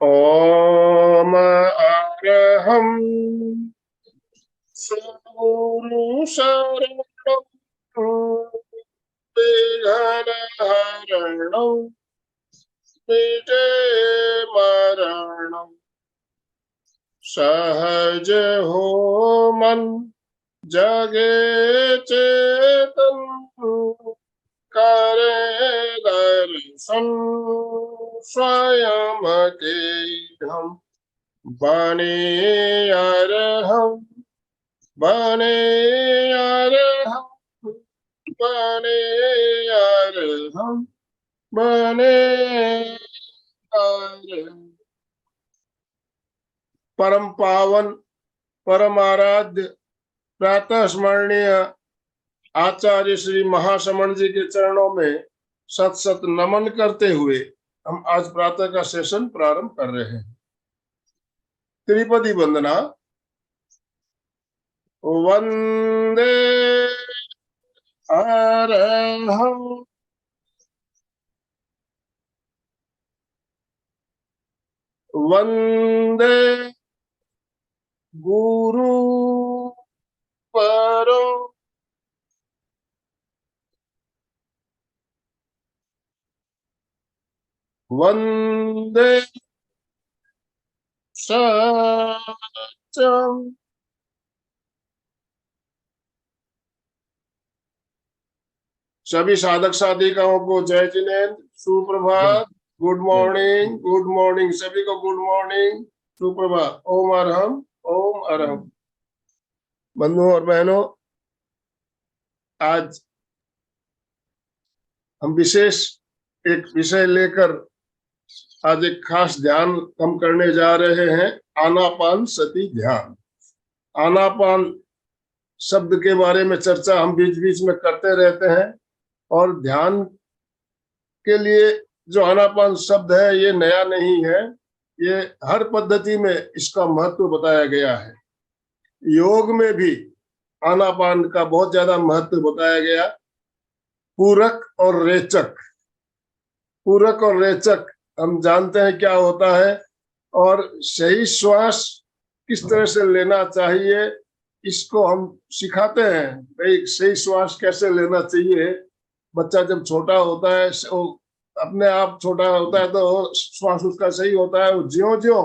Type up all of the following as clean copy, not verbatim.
ओम अरहं सुरु शरणं विघ्नहरणं मिटे मरणं सहज हो मन जगे चेतन करे दर्शन स्वयं के हम बने अरहं बने अरहं बने अरहं बने अरहं। परम पावन परम आराध्य प्रातः स्मरणीय आचार्य श्री महासमण जी के चरणों में सत सत नमन करते हुए हम आज प्रातः का सेशन प्रारंभ कर रहे हैं। त्रिपदी वंदना। वंदे अरहं वंदे गुरु परम वंदे सत्यम। सभी साधक साधिकाओं को जय जिनेन्द्र, सुप्रभात, गुड मॉर्निंग, गुड मॉर्निंग, सभी को गुड मॉर्निंग, सुप्रभात। ओम अरहम, ओम अरहम। बंधुओं और बहनों, आज हम विशेष एक विषय लेकर आज एक खास ध्यान हम करने जा रहे हैं, आनापान सती ध्यान। आनापान शब्द के बारे में चर्चा हम बीच बीच में करते रहते हैं और ध्यान के लिए जो आनापान शब्द है ये नया नहीं है, ये हर पद्धति में इसका महत्व बताया गया है। योग में भी आनापान का बहुत ज्यादा महत्व बताया गया। पूरक और रेचक, पूरक और रेचक हम जानते हैं क्या होता है, और सही श्वास किस तरह से लेना चाहिए इसको हम सिखाते हैं। भाई सही श्वास कैसे लेना चाहिए। बच्चा जब छोटा होता है, वो अपने आप छोटा होता है तो श्वास उसका सही होता है। ज्यों ज्यों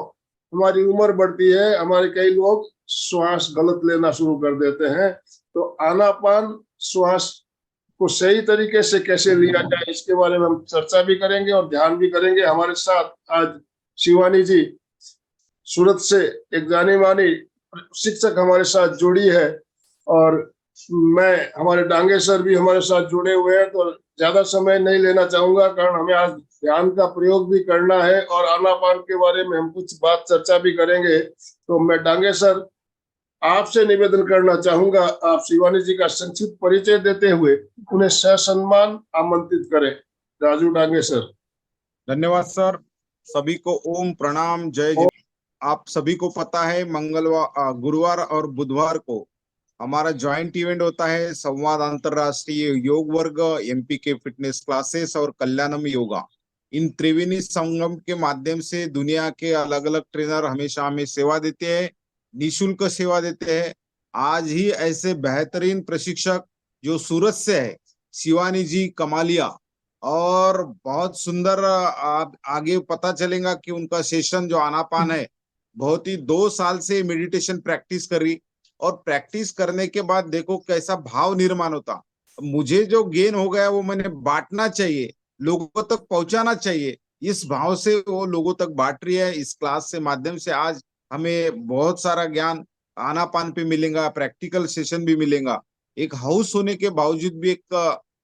हमारी उम्र बढ़ती है, हमारे कई लोग श्वास गलत लेना शुरू कर देते हैं। तो आनापान श्वास को सही तरीके से कैसे लिया जाए इसके बारे में हम चर्चा भी करेंगे और ध्यान भी करेंगे। हमारे साथ आज शिवानी जी सूरत से एक जानी मानी शिक्षक हमारे साथ जुड़ी है, और मैं हमारे डांगे सर भी हमारे साथ जुड़े हुए हैं। तो ज्यादा समय नहीं लेना चाहूंगा, कारण हमें आज ध्यान का प्रयोग भी करना है और आनापान के बारे में हम कुछ बात चर्चा भी करेंगे। तो मैं डांगे सर आपसे निवेदन करना चाहूंगा, आप शिवानी जी का संक्षिप्त परिचय देते हुए उन्हें ससम्मान आमंत्रित करें। राजू डांगे सर। धन्यवाद सर। सभी को ओम प्रणाम, जय जिनेन्द्र। आप सभी को पता है मंगलवार, गुरुवार और बुधवार को हमारा ज्वाइंट इवेंट होता है, संवाद अंतरराष्ट्रीय योग वर्ग, एमपी के फिटनेस क्लासेस और कल्याणम योगा। इन त्रिवेणी संगम के माध्यम से दुनिया के अलग अलग ट्रेनर हमेशा हमें सेवा देते हैं, निशुल्क सेवा देते हैं। आज ही ऐसे बेहतरीन प्रशिक्षक जो सूरत से है, शिवानी जी कमालिया, और बहुत सुंदर आगे पता चलेगा कि उनका सेशन जो आनापान है, बहुत ही 2 साल से मेडिटेशन प्रैक्टिस करी, और प्रैक्टिस करने के बाद देखो कैसा भाव निर्माण होता। मुझे जो गेन हो गया वो मैंने बांटना चाहिए, लोगों तक पहुंचाना चाहिए, इस भाव से वो लोगों तक बांट रही है। इस क्लास से माध्यम से आज हमें बहुत सारा ज्ञान आनापान पे मिलेगा, प्रैक्टिकल सेशन भी मिलेगा। एक हाउस होने के बावजूद भी एक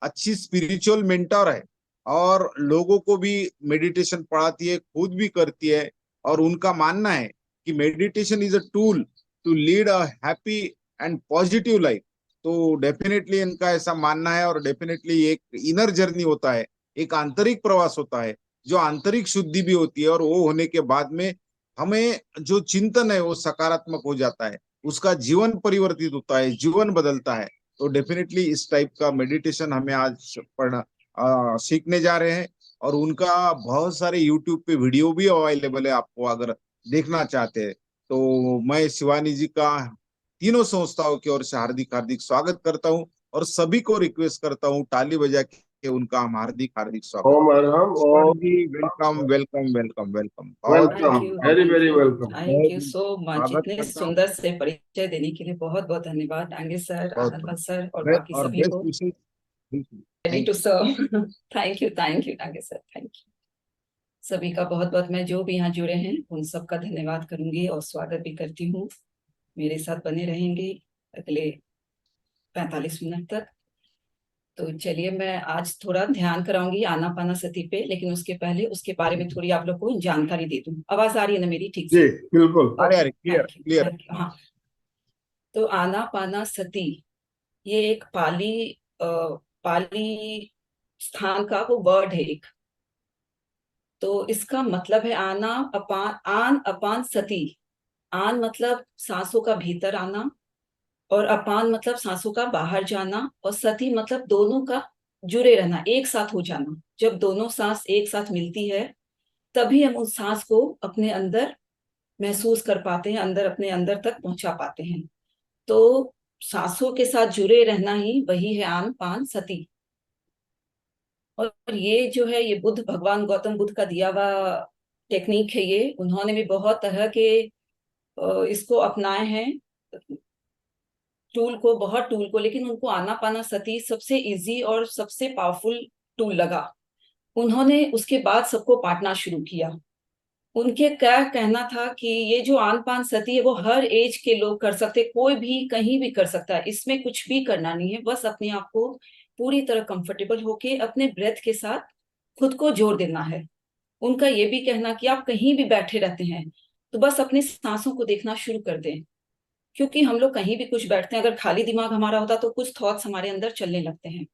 अच्छी स्पिरिचुअल मेंटर है, और लोगों को भी मेडिटेशन पढ़ाती है, खुद भी करती है। और उनका मानना है कि meditation is a tool to lead a happy and positive life. तो डेफिनेटली इनका ऐसा मानना है, और डेफिनेटली एक इनर जर्नी होता है, एक आंतरिक प्रवास होता है, जो आंतरिक शुद्धि भी होती है, और वो होने के बाद में हमें जो चिंतन है वो सकारात्मक हो जाता है, उसका जीवन परिवर्तित होता है, जीवन बदलता है। तो डेफिनेटली इस टाइप का मेडिटेशन हमें आज पढ़ना सीखने जा रहे हैं। और उनका बहुत सारे यूट्यूब पे वीडियो भी अवेलेबल है, आपको अगर देखना चाहते हैं तो। मैं शिवानी जी का तीनों संस्थाओं की ओर से हार्दिक हार्दिक स्वागत करता हूँ, और सभी को रिक्वेस्ट करता हूँ ताली बजा के उनका हम हार्दिक हार्दिक स्वागत ओम करें। अरहम शिवानी ओम। जी, वेलकम वेलकम वेलकम वेलकम, बहुत वेलकम, थैंक यू बहुत very thank very you welcome. Thank you बहुत सो मच। स्वागत इतने करता हूँ। सुंदर से परिचय देने के लिए बहुत बहुत धन्यवाद डांगे सर, बहुत आनंदमल बहुत सर और बाकी और सभी बेस्ट को। विशेष। Ready thank to you. सर्व। Thank you Dange sir, thank you. सभी का बहुत बहुत, मैं जो भी यहाँ जुड़े हैं उन सब का धन्यवाद करूंगी और स्वागत भी करती हूँ। मेरे साथ बने रहेंगे अगले 45 मिनट तक। तो चलिए, मैं आज थोड़ा ध्यान कराऊंगी आनापानासती पे, लेकिन उसके पहले उसके बारे में थोड़ी आप लोग को जानकारी दे दूं। आवाज आ रही है ना मेरी ठीक जी से? बिल्कुल। अरे ओके, अरे, clear thank you clear. Thank you. हाँ, तो आनापानासती ये एक पाली स्थान का वो वर्ड है एक। तो इसका मतलब है आना अपान, आन अपान सती। आन मतलब सांसों का भीतर आना, और अपान मतलब सांसों का बाहर जाना, और सती मतलब दोनों का जुड़े रहना, एक साथ हो जाना। जब दोनों सांस एक साथ मिलती है तभी हम उस सांस को अपने अंदर महसूस कर पाते हैं, अंदर अपने अंदर तक पहुंचा पाते हैं। तो सांसों के साथ जुड़े रहना ही वही है आन पान सती। और ये जो है, ये बुद्ध भगवान गौतम बुद्ध का दिया हुआ टेक्निक है। ये उन्होंने भी बहुत तरह के इसको अपनाए हैं, बहुत टूल को, लेकिन उनको आनापानासती सबसे इजी और सबसे पावरफुल टूल लगा। उन्होंने उसके बाद सबको बांटना शुरू किया। उनके क्या कहना था कि ये जो आन पान सती है वो हर एज के लोग कर सकते, कोई भी कहीं भी कर सकता है, इसमें कुछ भी करना नहीं है, बस अपने आप को पूरी तरह कंफर्टेबल होके अपने ब्रेथ के साथ खुद को जोड़ देना है। उनका ये भी कहना कि आप कहीं भी बैठे रहते हैं तो बस अपनी सांसों को देखना शुरू कर दें। क्योंकि हम लोग कहीं भी कुछ बैठते हैं, अगर खाली दिमाग हमारा होता तो कुछ थॉट्स हमारे अंदर चलने लगते हैं।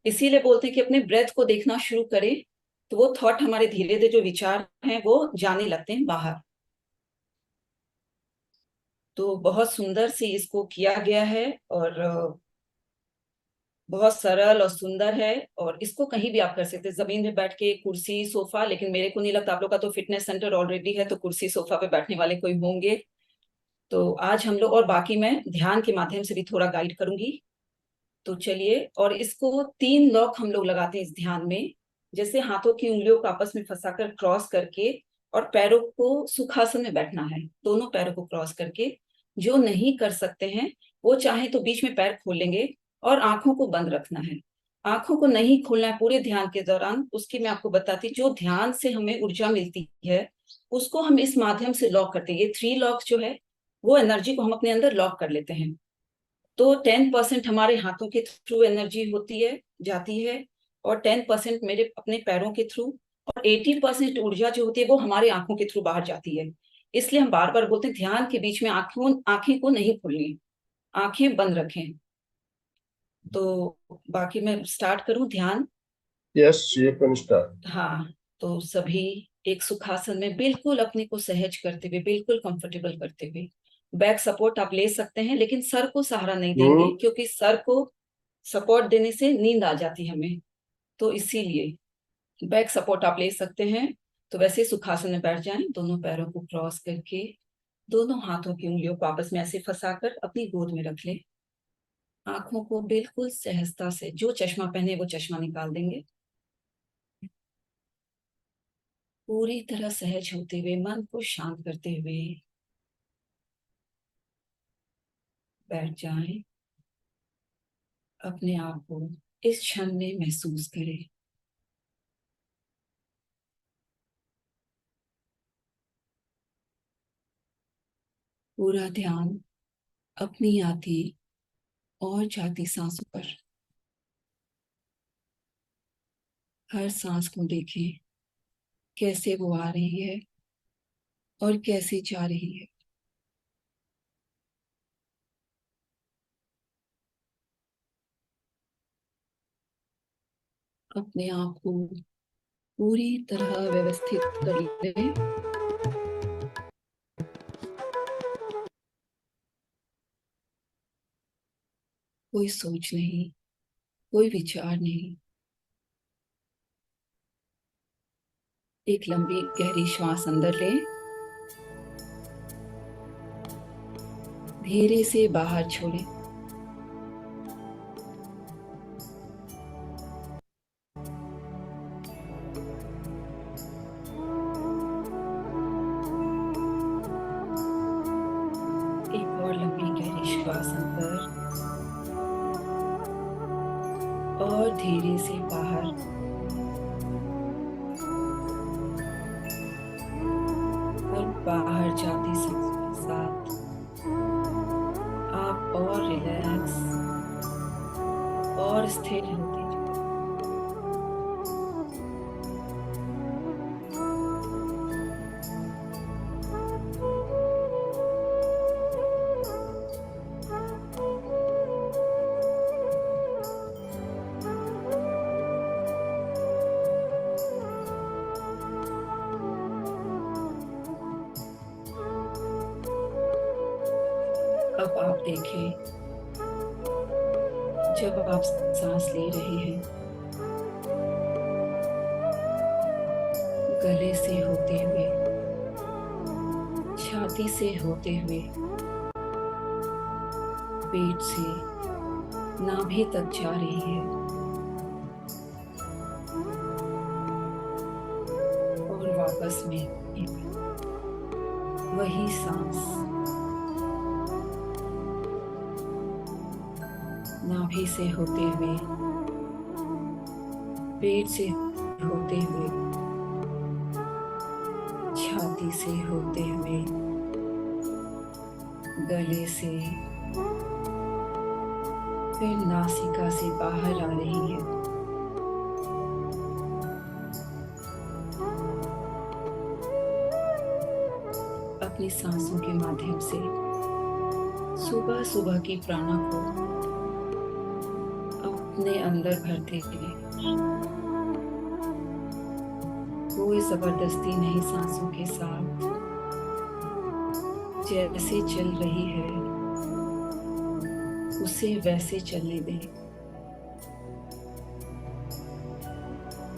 इसीलिए बोलते हैं कि अपने ब्रेथ को देखना शुरू करें, तो वो थॉट हमारे धीरे धीरे जो विचार हैं वो जाने लगते हैं बाहर। तो बहुत सुंदर से इसको किया गया है, और बहुत सरल और सुंदर है। और इसको कहीं भी आप कर सकते हैं, जमीन में बैठ के, कुर्सी सोफा, लेकिन मेरे को नहीं लगता, आप लोग का तो फिटनेस सेंटर ऑलरेडी है तो कुर्सी सोफा पे बैठने वाले कोई होंगे। तो आज हम लोग, और बाकी मैं ध्यान के माध्यम से भी थोड़ा गाइड करूंगी। तो चलिए, और इसको 3 लॉक हम लोग लगाते हैं इस ध्यान में। जैसे हाथों की उंगलियों को आपस में फंसाकर क्रॉस करके, और पैरों को सुखासन में बैठना है, दोनों पैरों को क्रॉस करके। जो नहीं कर सकते हैं वो चाहे तो बीच में पैर खोल लेंगे, और आंखों को बंद रखना है। आंखों को नहीं खोलना है पूरे ध्यान के दौरान। उसकी मैं आपको बताती, जो ध्यान से हमें ऊर्जा मिलती है उसको हम इस माध्यम से लॉक करते हैं। ये 3 लॉक जो है वो एनर्जी को हम अपने अंदर लॉक कर लेते हैं। तो 10% हमारे हाथों के थ्रू एनर्जी होती है, जाती है, और 10% मेरे अपने पैरों के थ्रू, और 80% ऊर्जा जो होती है वो हमारे आंखों के थ्रू बाहर जाती है। इसलिए हम बार बार बोलते हैं ध्यान के बीच में आंखें को नहीं खोलनी, आंखें बंद रखें। तो बाकी मैं स्टार्ट करूं ध्यान? यस, ये कैन स्टार्ट। हाँ, तो सभी एक सुखासन में बिल्कुल अपने को सहज करते हुए, बिल्कुल कंफर्टेबल करते हुए। बैक सपोर्ट आप ले सकते हैं, लेकिन सर को सहारा नहीं देंगे, हम्म। क्योंकि सर को सपोर्ट देने से नींद आ जाती है हमें। तो इसीलिए बैक सपोर्ट आप ले सकते हैं। तो वैसे सुखासन में बैठ जाएं, दोनों पैरों को क्रॉस करके, दोनों हाथों की उंगलियों को आपस में ऐसे फंसाकर अपनी गोद में रख ले। आंखों को बिल्कुल सहजता से, जो चश्मा पहने वो चश्मा निकाल देंगे। पूरी तरह सहज होते हुए, मन को शांत करते हुए बैठ जाएं। अपने आप को इस क्षण में महसूस करें। पूरा ध्यान अपनी आती और जाती सांसों पर। हर सांस को देखें, कैसे वो आ रही है और कैसे जा रही है। अपने आप को पूरी तरह व्यवस्थित कर लें। कोई सोच नहीं, कोई विचार नहीं, एक लंबी गहरी श्वास अंदर लें, धीरे से बाहर छोड़ें। एक और लंबी गहरी श्वास अंदर और धीरे से बाहर। और बाहर जाती सांसों के साथ आप और रिलैक्स और स्थिर होते जाएं। अब आप देखें, जब आप सांस ले रहे हैं, गले से होते हुए, छाती से होते हुए, पेट से नाभि तक जा रही है और वापस में वही सांस नाभि से होते हुए, पेट से होते हुए, छाती से होते हुए, गले से, फिर नासिका से बाहर आ रही है। अपनी सांसों के माध्यम से सुबह सुबह की प्राणा को अपने अंदर भरते हुए, कोई जबरदस्ती नहीं, सांसों के साथ जैसे चल रही है उसे वैसे चलने दें।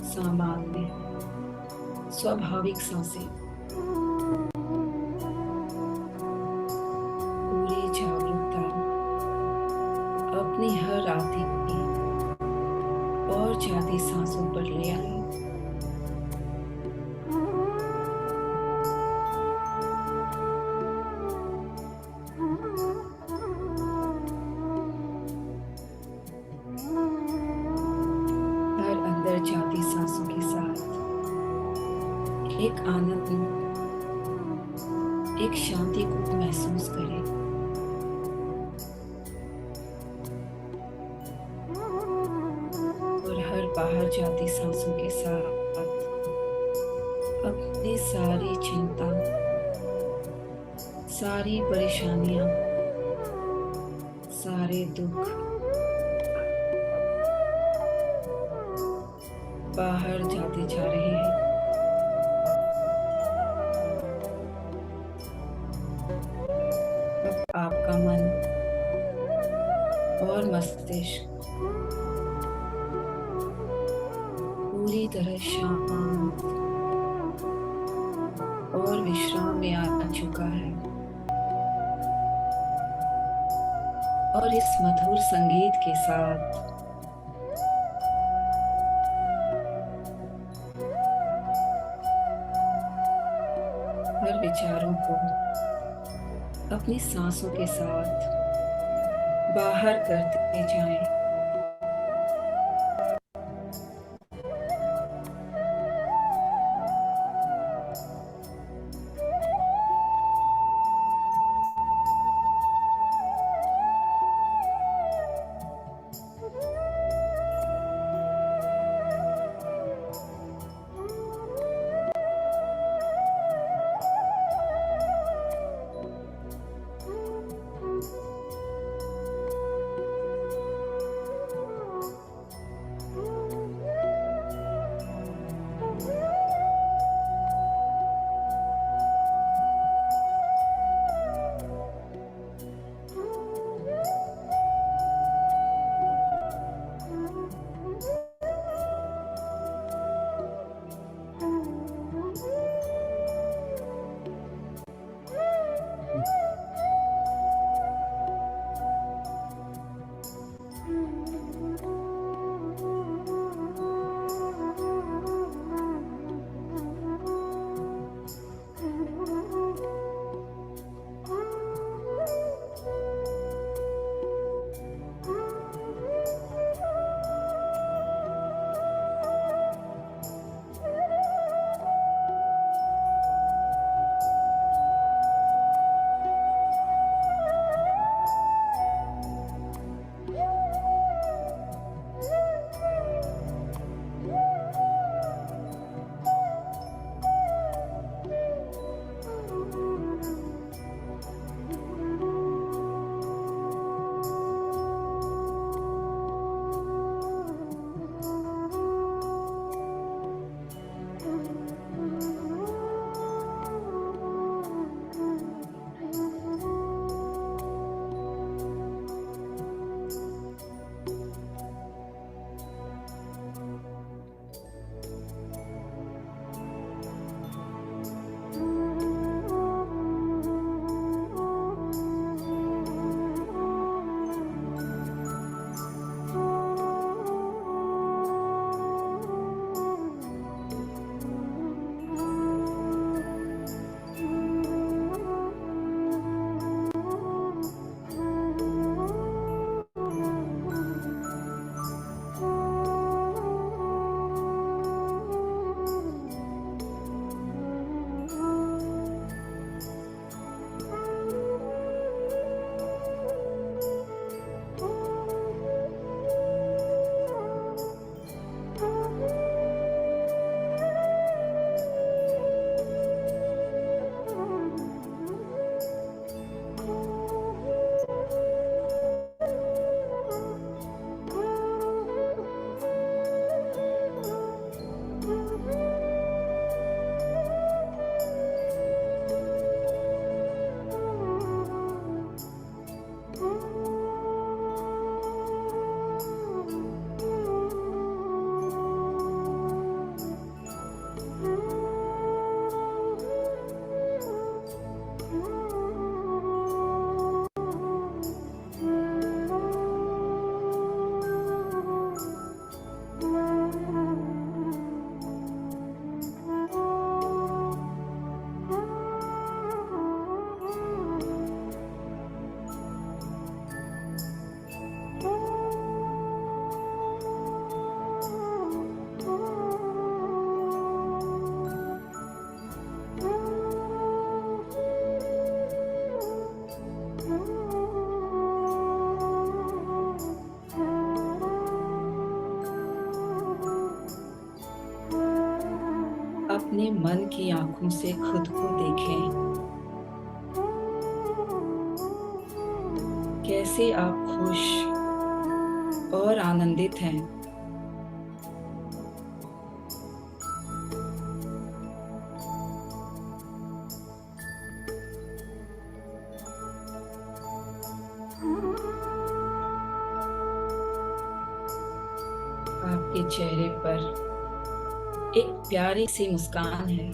सामान्य स्वाभाविक सांसें, पूरी जागरूकता अपनी हर आती और जाती सांसों पर ले आए। हर अंदर जाती सांसों के साथ एक आनंद, एक शांति को महसूस करें। और हर बाहर जाती सांसों के साथ अपनी सारी चिंता, सारी परेशानियां, सारे दुख बाहर जाते जा रहे हैं। अब आपका मन और मस्तिष्क पूरी तरह शांत और विश्राम में आ चुका है। और इस मधुर संगीत के साथ हर विचारों को अपनी सांसों के साथ बाहर करते जाएं। अपने मन की आंखों से खुद को देखें। कैसे आप खुश और आनंदित हैं। आपके चेहरे पर एक प्यारी सी मुस्कान है।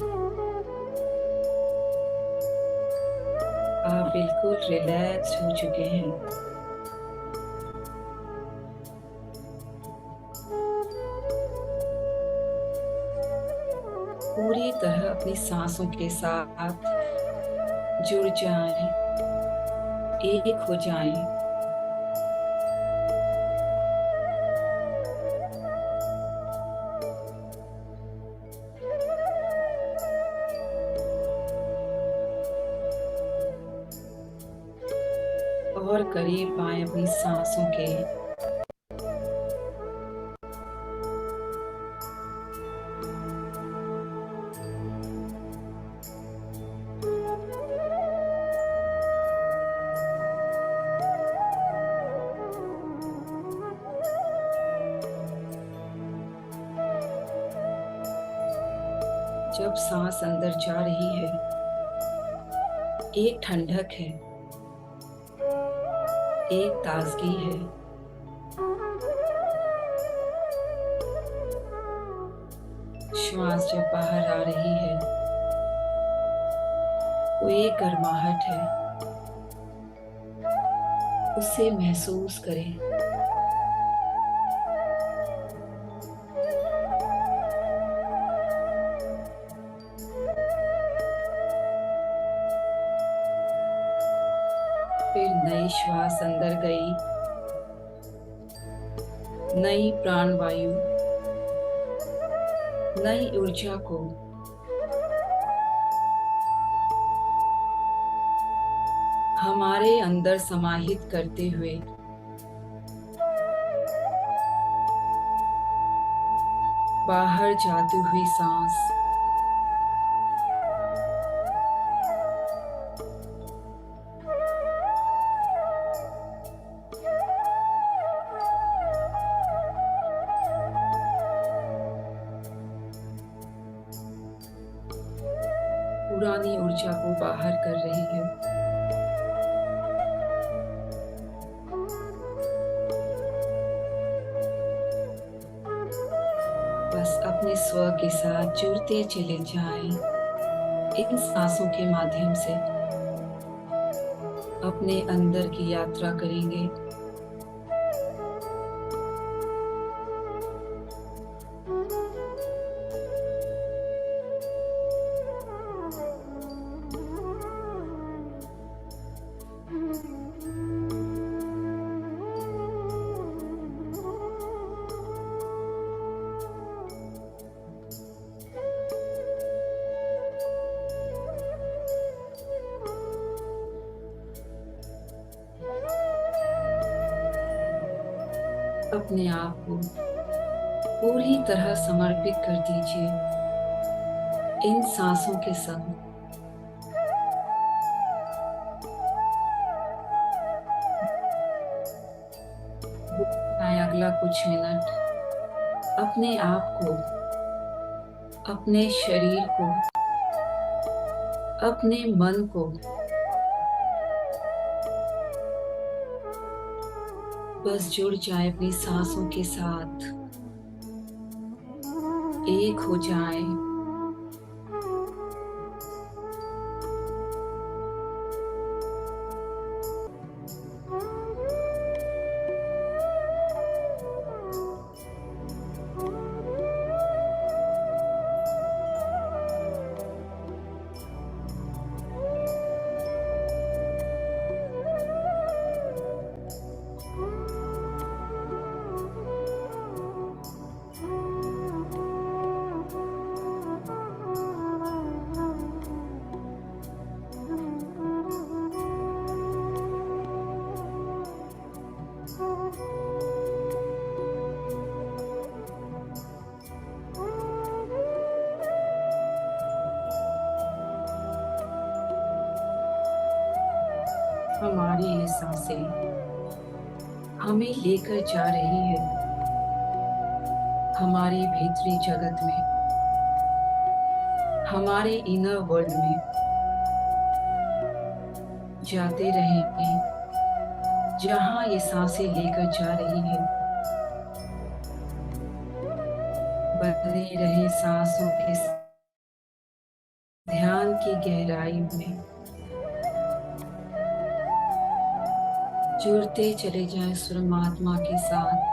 आप बिल्कुल रिलैक्स हो चुके हैं। पूरी तरह अपनी सांसों के साथ जुड़ जाएं, एक हो जाएं। और करीब आए अपनी सांसों के। जब सांस अंदर जा रही है, एक ठंडक है, एक ताजगी है। श्वास जब बाहर आ रही है, वो एक गर्माहट है। उसे महसूस करें। फिर नई श्वास अंदर गई, नई प्राणवायु, नई ऊर्जा को हमारे अंदर समाहित करते हुए बाहर जाती हुई सांस पुरानी ऊर्जा को बाहर कर रही है। बस अपने स्व के साथ जुड़ते चले जाएं। इन सांसों के माध्यम से अपने अंदर की यात्रा करेंगे। अपने आप को पूरी तरह समर्पित कर दीजिए इन सांसों के संग। अगला कुछ मिनट अपने आप को, अपने शरीर को, अपने मन को बस जुड़ जाए अपनी सांसों के साथ, एक हो जाए। हमारी ये सांसें हमें लेकर जा रही है हमारे भीतरी जगत में, हमारे इनर वर्ल्ड में। जाते रहेंगे जहां ये सांसें लेकर जा रही है। बने रहे सांसों के ध्यान की गहराई में, जुड़ते चले जाएं परमात्मा के साथ।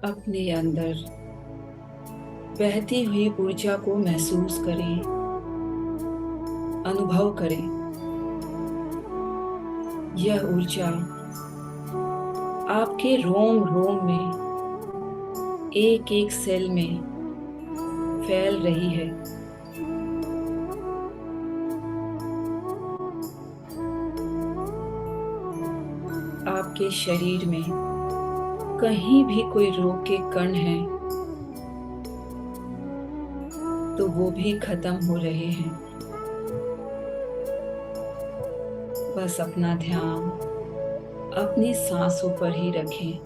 अपने अंदर बहती हुई ऊर्जा को महसूस करें, अनुभव करें। यह ऊर्जा आपके रोम रोम में, एक एक सेल में फैल रही है। आपके शरीर में कहीं भी कोई रोग के कण हैं तो वो भी खत्म हो रहे हैं। बस अपना ध्यान अपनी सांसों पर ही रखें।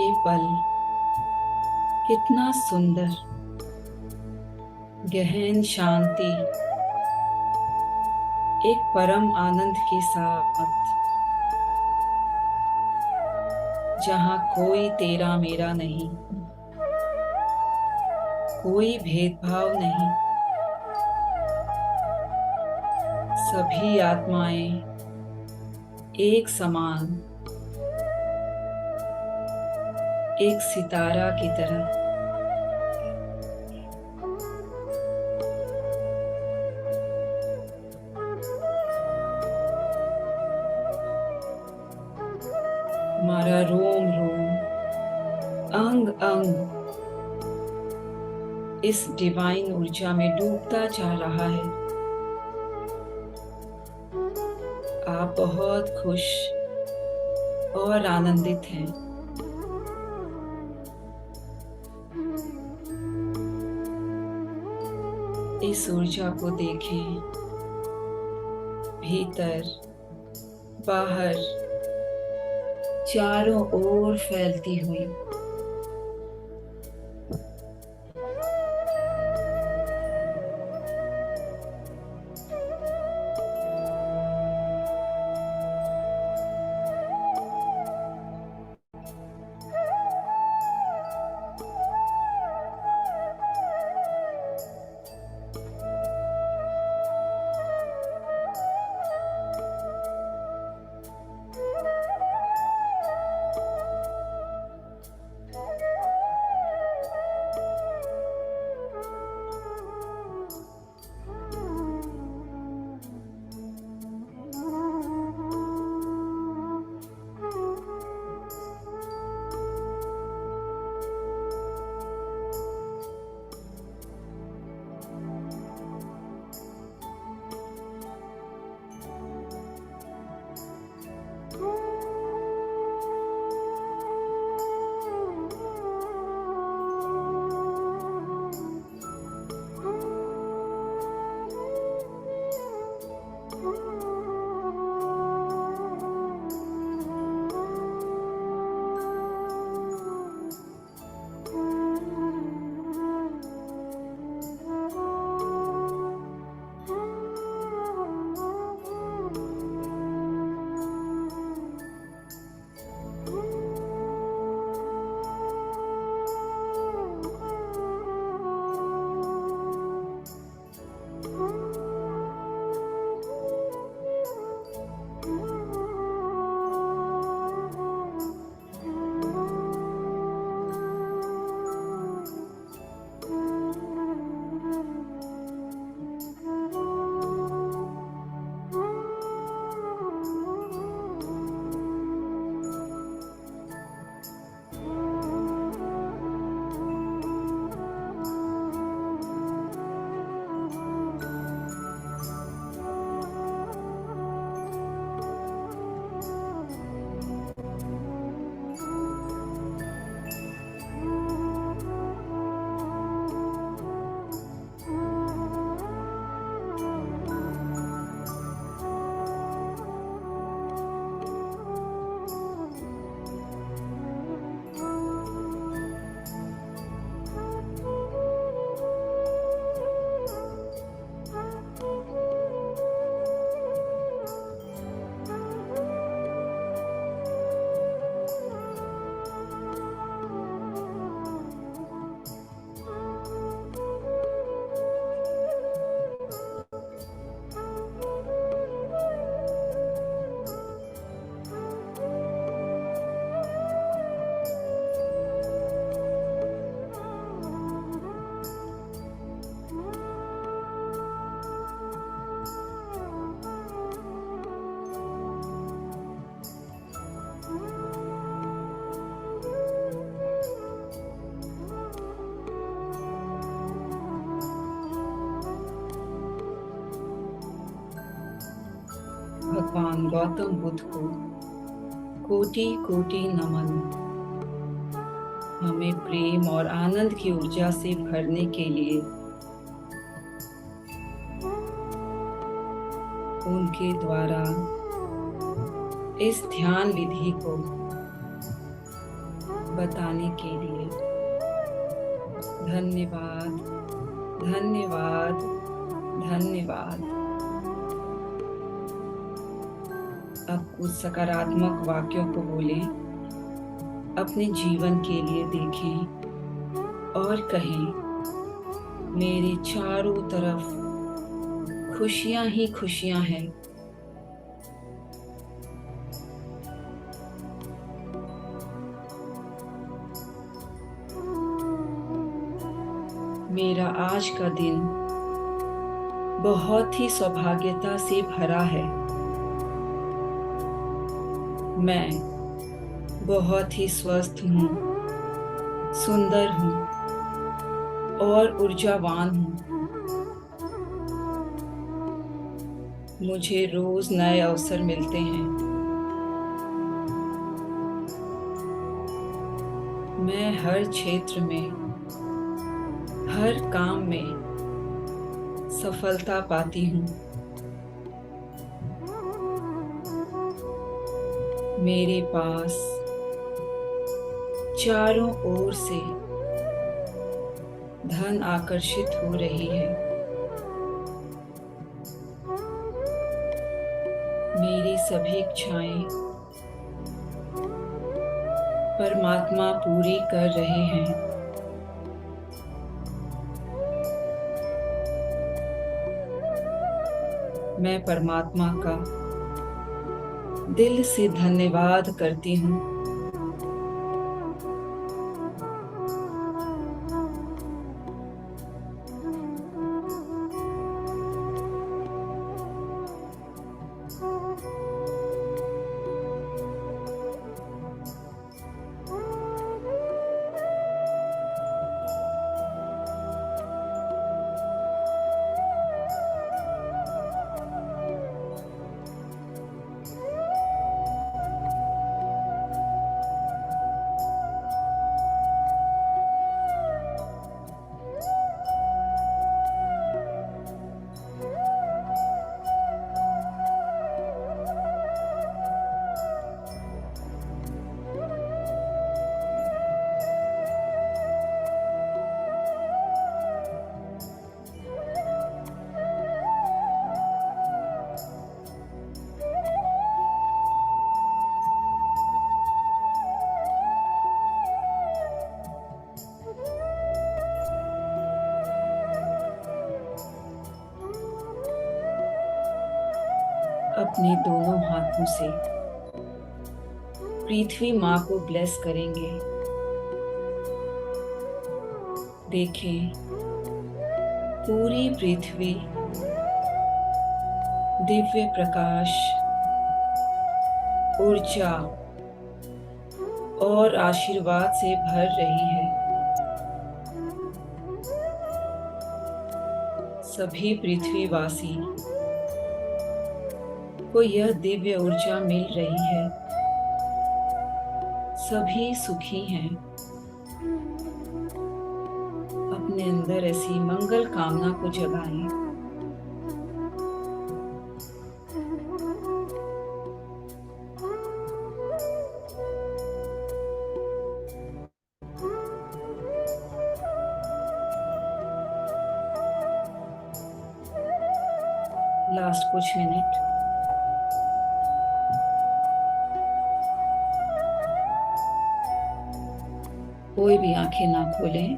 ये पल कितना सुंदर, गहन शांति, एक परम आनंद के साथ, जहां कोई तेरा मेरा नहीं, कोई भेदभाव नहीं, सभी आत्माएं एक समान, एक सितारा की तरह। हमारा रोम रोम, अंग अंग इस डिवाइन ऊर्जा में डूबता जा रहा है। आप बहुत खुश और आनंदित हैं। इस ऊर्जा को देखें, भीतर बाहर चारों ओर फैलती हुई। भगवान गौतम बुद्ध को कोटि कोटि नमन। हमें प्रेम और आनंद की ऊर्जा से भरने के लिए उनके द्वारा इस ध्यान विधि को बताने के लिए। धन्यवाद, धन्यवाद, धन्यवाद। अब कुछ सकारात्मक वाक्यों को बोलें, अपने जीवन के लिए देखें और कहें, मेरे चारों तरफ खुशियां ही खुशियां हैं। मेरा आज का दिन बहुत ही सौभाग्यता से भरा है। मैं बहुत ही स्वस्थ हूँ, सुंदर हूँ और ऊर्जावान हूँ। मुझे रोज नए अवसर मिलते हैं। मैं हर क्षेत्र में, हर काम में सफलता पाती हूँ। मेरे पास चारों ओर से धन आकर्षित हो रही है। मेरी सभी इच्छाएं परमात्मा पूरी कर रहे हैं। मैं परमात्मा का दिल से धन्यवाद करती हूँ। अपने दोनों हाथों से पृथ्वी माँ को ब्लेस करेंगे। देखें, पूरी पृथ्वी दिव्य प्रकाश, ऊर्जा और आशीर्वाद से भर रही है। सभी पृथ्वीवासी को यह दिव्य ऊर्जा मिल रही है। सभी सुखी हैं। अपने अंदर ऐसी मंगल कामना को जगाएं। लास्ट कुछ मिनट। कोई भी आंखें ना खोलें।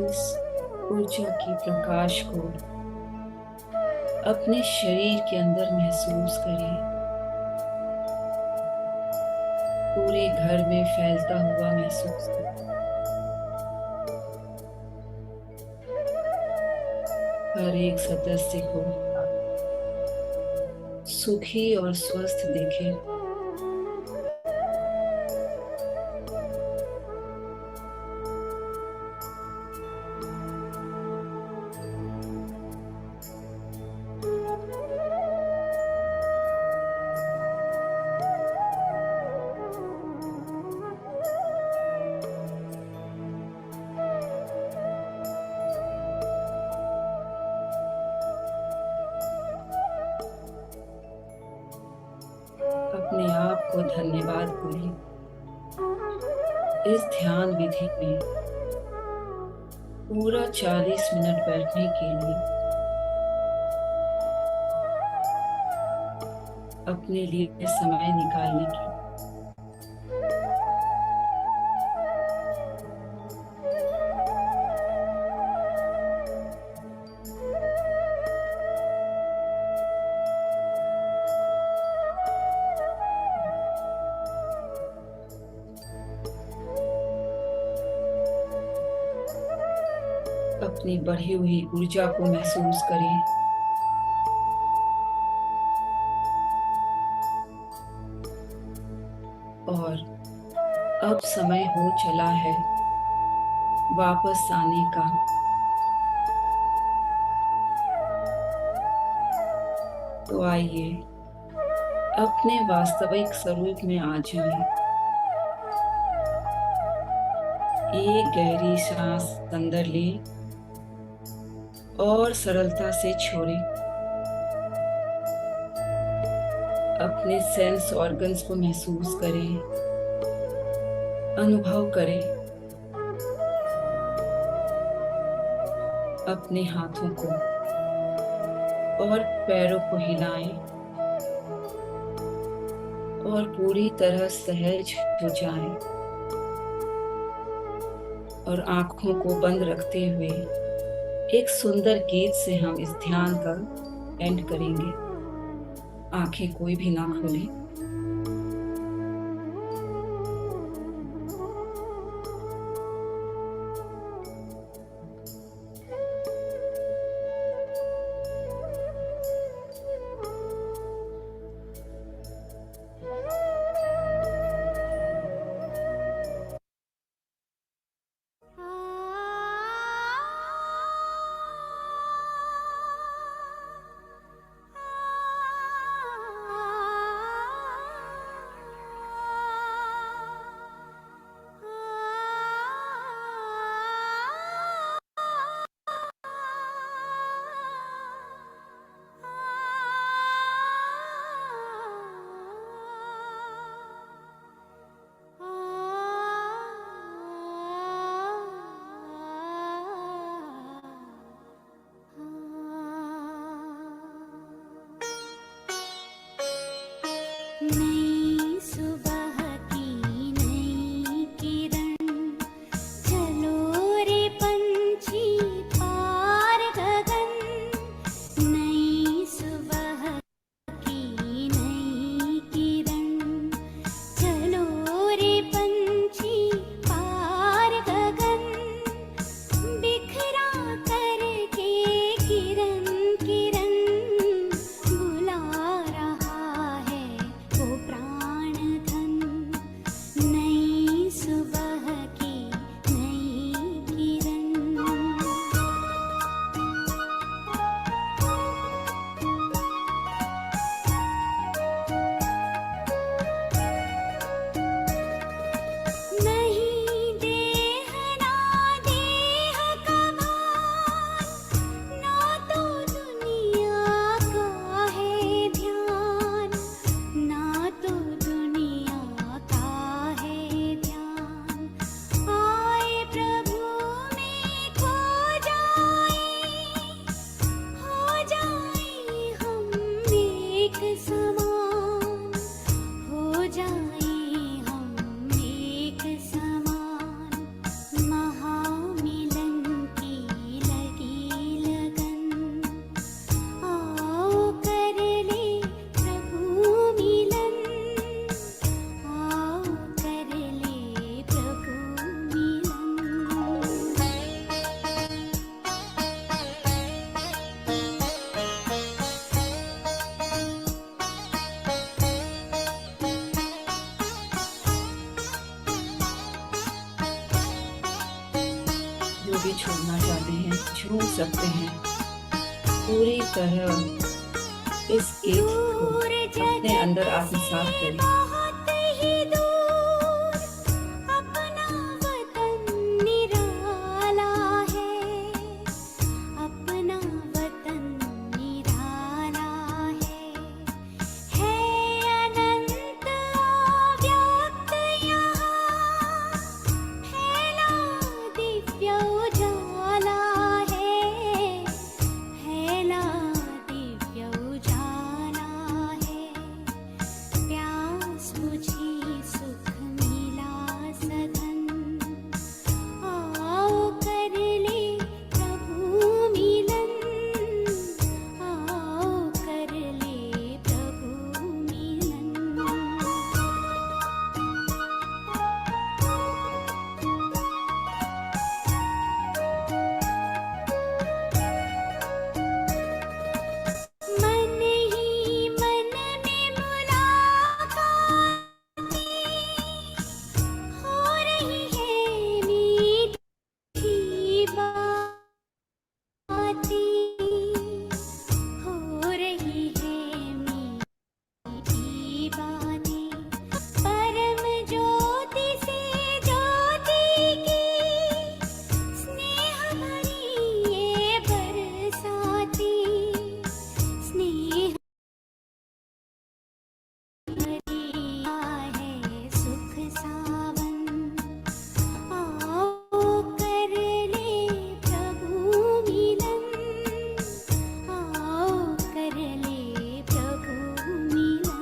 इस ऊर्जा की प्रकाश को अपने शरीर के अंदर महसूस करें, पूरे घर में फैलता हुआ महसूस करें। हर एक सदस्य को सुखी और स्वस्थ देखें। अपने आप को धन्यवाद बोलिए। इस ध्यान विधि में पूरा 40 मिनट बैठने के लिए अपने लिए समय निकालने की अपनी बढ़ी हुई ऊर्जा को महसूस करें। और अब समय हो चला है वापस आने का। तो आइए अपने वास्तविक स्वरूप में आ जाएं। एक गहरी सांस अंदर लें और सरलता से छोड़ें। अपने सेंस ऑर्गन्स को महसूस करें, अनुभव करें। अपने हाथों को और पैरों को हिलाएं और पूरी तरह सहज हो जाएं। और आंखों को बंद रखते हुए एक सुंदर गीत से हम इस ध्यान का एंड करेंगे। आंखें कोई भी ना खोलें। छोड़ना चाहते हैं, झूम सकते हैं पूरी तरह। इस गीत को अपने अंदर आत्मसात करें। बहुत ही दूर अपना वतन निराला है, अपना वतन निराला है अनंत अव्यक्त यहाँ, फैला दिव्य उजाला है, फैला दिव्य उजाला है। प्यास बुझी सुख मिला सघन, आओ कर ले प्रभु मिलन, आओ कर ले प्रभु मिलन। मन ही मन में मुलाकातें हो रही है, मीठी बातें हो रही है, मीठी बातें। परम ज्योति से ज्योति की स्नेह भरी ये बरसाती, स्नेह भरिया है सुख सावन, आओ कर ले प्रभु मिलन, आओ कर ले प्रभु मिलन।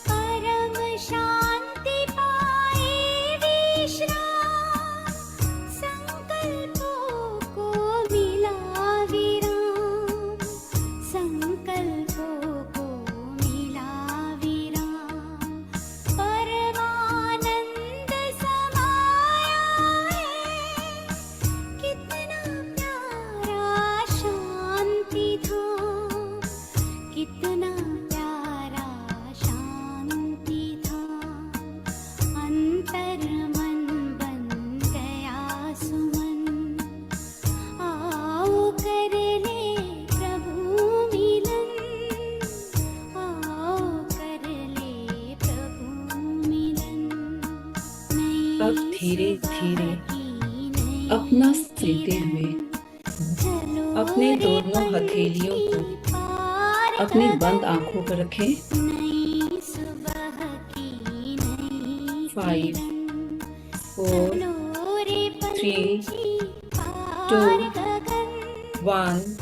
परम शांति पाए विश्राम, संकल्पों को मिला विराम, संकल्पों को मिला विराम। परमानंद समाया है, कितना प्यारा शांति धाम, कितना प्यारा शांति धाम। अंतर मन बन गया सुमन, आओ कर ले प्रभु मिलन, आओ कर ले प्रभु मिलन। अब धीरे धीरे अपना सहते हुए अपने दोनों हथेलियों को अपनी बंद आंखों पर रखें। 5 4 3 2 1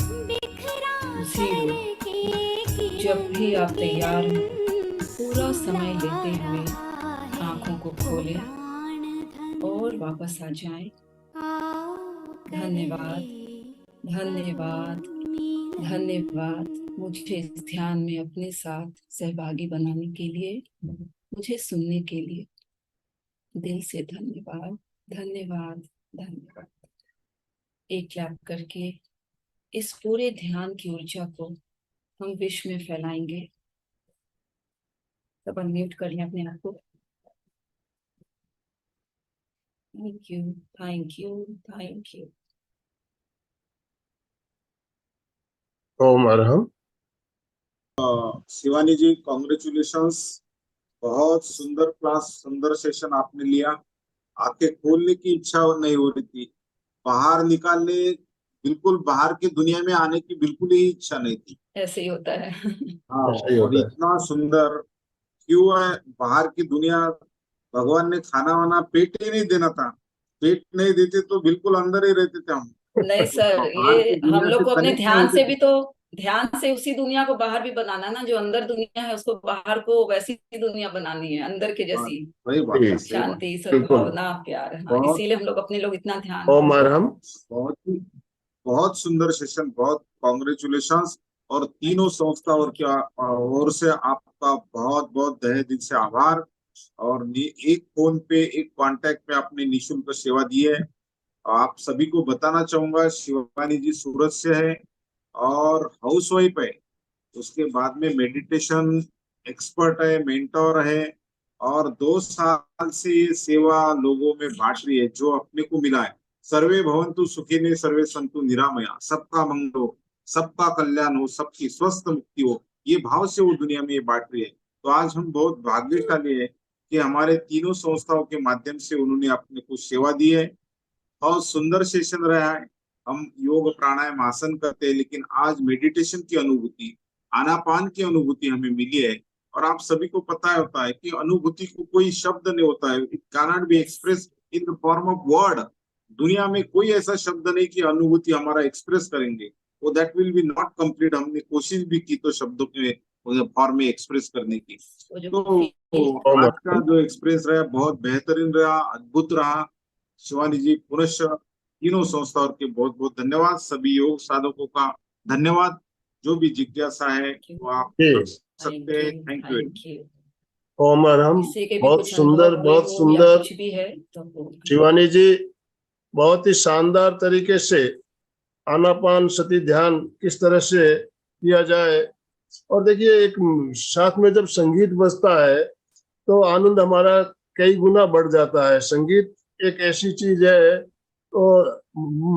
0। जब भी आप तैयार हो, पूरा समय लेते हुए आंखों को खोलें और वापस आ जाएं। धन्यवाद, धन्यवाद, धन्यवाद मुझे इस ध्यान में अपने साथ सहभागी बनाने के लिए, मुझे सुनने के लिए दिल से धन्यवाद, धन्यवाद, धन्यवाद। एक क्लैप करके इस पूरे ध्यान की ऊर्जा को हम विश्व में फैलाएंगे। सब अनम्यूट कर लें अपने आप को। Thank you, thank you, thank you. Om Arham. Shivani ji, congratulations. बहुत सुंदर क्लास, सुंदर सेशन आपने लिया। आंखें खोलने की इच्छा नहीं हो रही थी, बाहर निकालने, बिल्कुल बाहर की दुनिया में आने की बिल्कुल ही इच्छा नहीं थी। ऐसे ही होता है। हाँ, ऐसा ही और होता है। इतना सुंदर क्यों है। बाहर की दुनिया, भगवान ने खाना वाना पेट ही नहीं देना था, पेट नहीं देते तो बिल्कुल अंदर ही रहते थे हम। नहीं सर, बाहर ये की दुनिया हम लोग से को अपने connect नहीं ध्यान होते से थे। भी तो, ध्यान से उसी दुनिया को बाहर भी बनाना ना, जो अंदर दुनिया है उसको बाहर को वैसी दुनिया बनानी है, अंदर के हाँ, जैसी सही बात है, जी, सही बात। शांति, बिल्कुल। सद्भावना, प्यार। हाँ, बहुत- इसीलिए हम लोग अपने लोग इतना ध्यान ओम अरहम। बहुत सुंदर सेशन, बहुत कॉन्ग्रेचुलेशंस। और तीनों संस्था और क्या ओर से आपका बहुत बहुत तहे दिल से आभार। और एक फोन पे एक कांटेक्ट पे आपने निःशुल्क सेवा दी है। आप सभी को बताना चाहूंगा, शिवानी जी सूरत से है और हाउस वाइफ है, उसके बाद में मेडिटेशन एक्सपर्ट है, मेंटोर है, और 2 साल से ये सेवा लोगों में बांट रही है जो अपने को मिला है। सर्वे भवन्तु सुखिने सर्वे संतु निरामया, सबका मंगल हो, सबका कल्याण हो, सबकी स्वस्थ मुक्ति हो, ये भाव से वो दुनिया में ये बांट रही है। तो आज हम बहुत भाग्यशाली है कि हमारे तीनों संस्थाओं के माध्यम से उन्होंने अपने को सेवा दी है। बहुत सुंदर सेशन रहा है। हम योग प्राणायाम आसन करते हैं, लेकिन आज मेडिटेशन की अनुभूति, आनापान की अनुभूति हमें मिली है। और आप सभी को पता होता है कि अनुभूति को कोई शब्द नहीं होता है, it cannot be express in the form of word. दुनिया में कोई ऐसा शब्द नहीं कि अनुभूति हमारा एक्सप्रेस करेंगे, वो that will be not complete. हमने कोशिश भी की तो शब्दों के फॉर्म में एक्सप्रेस करने की। वो जो तो आज का जो एक्सपीरियंस रहा बहुत बेहतरीन रहा, अद्भुत रहा। शिवानी जी पुनश्च तीनों संस्थाओं के बहुत बहुत धन्यवाद। सभी योग साधकों का धन्यवाद। जो भी जिज्ञासा है वो आप जी। कर सकते हैं। Thank you. Thank you. Komal, हम किसी के भी बहुत कुछ अनुभव सुंदर, हुए बहुत हो या सुंदर। कुछ भी है तो वो शिवानी जी बहुत ही शानदार तरीके से आनापान सती ध्यान किस तरह से किया जाए। और देखिए, एक साथ में जब संगीत बजता है तो आनंद हमारा कई गुना बढ़ जाता है। संगीत एक ऐसी चीज है तो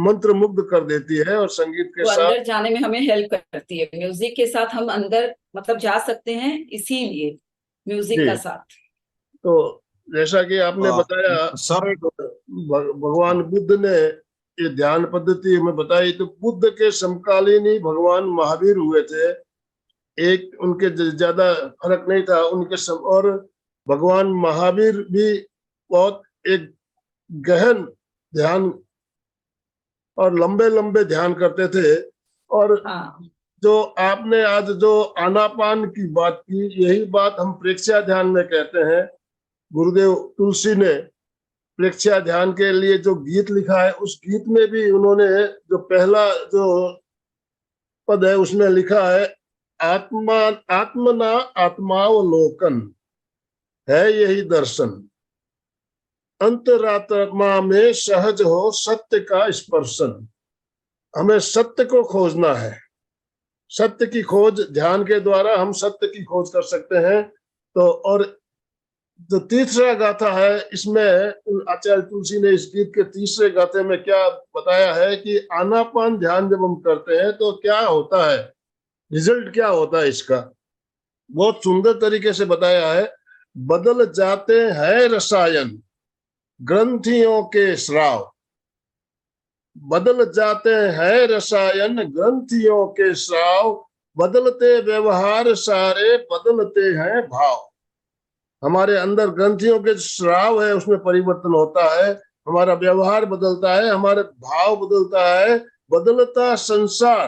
मंत्र मुग्ध कर देती है, और संगीत के वो साथ अंदर जाने में हमें हेल्प करती है। म्यूजिक के साथ हम अंदर मतलब जा सकते हैं, इसीलिए म्यूजिक जी। का साथ। तो जैसा कि आपने बताया, सर भगवान बुद्ध ने ये ध्यान पद्धति हमें बताई, तो बुद्ध के समकालीन ही भगवान महावीर हुए थे। एक उनके ज्यादा फर्क नहीं था उनके और भगवान महावीर भी बहुत एक गहन ध्यान और लंबे लंबे ध्यान करते थे। और हाँ, जो आपने आज जो आनापान की बात की, यही बात हम प्रेक्ष्या ध्यान में कहते हैं। गुरुदेव तुलसी ने प्रेक्ष्या ध्यान के लिए जो गीत लिखा है, उस गीत में भी उन्होंने जो पहला जो पद है उसमें लिखा है, आत्मा आत्मना आत्मावलोकन है यही दर्शन, अंतरात्मा में सहज हो सत्य का स्पर्शन। हमें सत्य को खोजना है, सत्य की खोज ध्यान के द्वारा हम सत्य की खोज कर सकते हैं। तो और जो तीसरा गाथा है, इसमें आचार्य तुलसी ने इस गीत के तीसरे गाथे में क्या बताया है कि आनापान ध्यान जब हम करते हैं तो क्या होता है, रिजल्ट क्या होता है इसका बहुत सुंदर तरीके से बताया है। बदल जाते हैं रसायन ग्रंथियों के स्राव, बदल जाते हैं रसायन ग्रंथियों के स्राव, बदलते व्यवहार सारे बदलते हैं भाव। हमारे अंदर ग्रंथियों के स्राव है, उसमें परिवर्तन होता है, हमारा व्यवहार बदलता है, हमारे भाव बदलता है, बदलता संसार,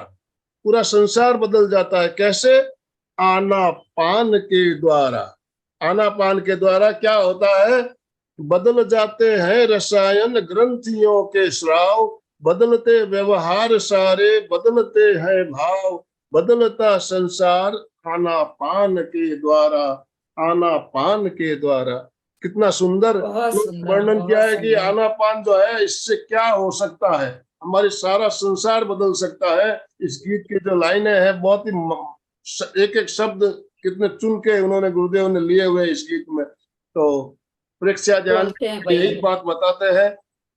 पूरा संसार बदल जाता है। कैसे? आनापान के द्वारा। आनापान के द्वारा क्या होता है? बदल जाते हैं रसायन ग्रंथियों के स्राव, बदलते व्यवहार सारे बदलते हैं भाव, बदलता संसार आनापान के द्वारा, आनापान के द्वारा। कितना सुंदर बहुत सुंदर, वर्णन किया बहुत है कि सुंदर। आनापान जो है इससे क्या हो सकता है, हमारी सारा संसार बदल सकता है। इस गीत की जो लाइनें हैं बहुत ही एक एक शब्द कितने चुन के उन्होंने गुरुदेव ने लिए हुए इस गीत में। तो प्रेक्ष्या ध्यान बोलते हैं भाई, यही बात बताते हैं।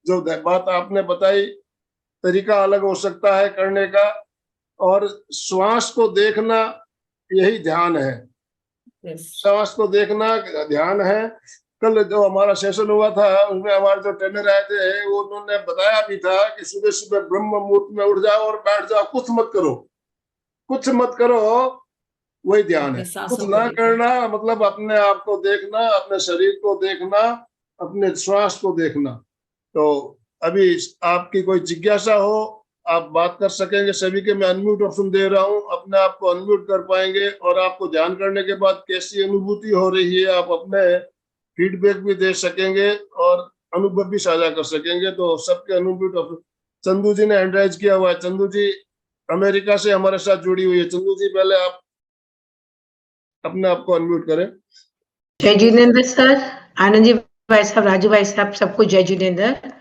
जो बात आपने बताई, तरीका अलग हो सकता है करने का, और श्वास को देखना यही ध्यान है। yes। श्वास को देखना ध्यान है। कल जो हमारा सेशन हुआ था उसमें हमारे जो ट्रेनर आए थे वो उन्होंने बताया भी था कि सुबह सुबह ब्रह्म मुहूर्त में उठ जाओ और बैठ जाओ, कुछ मत करो, कुछ मत करो, वही ध्यान है। अपनी कुछ सांसों को ना देखो। करना मतलब अपने आप को देखना, अपने शरीर को देखना, अपने श्वास को देखना। तो अभी आपकी कोई जिज्ञासा हो आप बात कर सकेंगे सभी के। मैं अनम्यूट ऑप्शन दे रहा हूं, अपने आप को अनम्यूट कर पाएंगे, और आपको ध्यान करने के बाद कैसी अनुभूति हो रही है आप अपने फीडबैक भी दे सकेंगे और अनुभव भी साझा कर सकेंगे। तो सबके अनम्यूट ऑप्शन, चंदू जी ने हैंड राइज किया हुआ है। चंदू जी अमेरिका से हमारे साथ जुड़ी हुई है। चंदू जी, पहले आप अपने आप को अनम्यूट करें। जय जिनेन्द्र सर, आनंद जी भाई साहब, राजू भाई साहब, सबको जय जिनेन्द्र।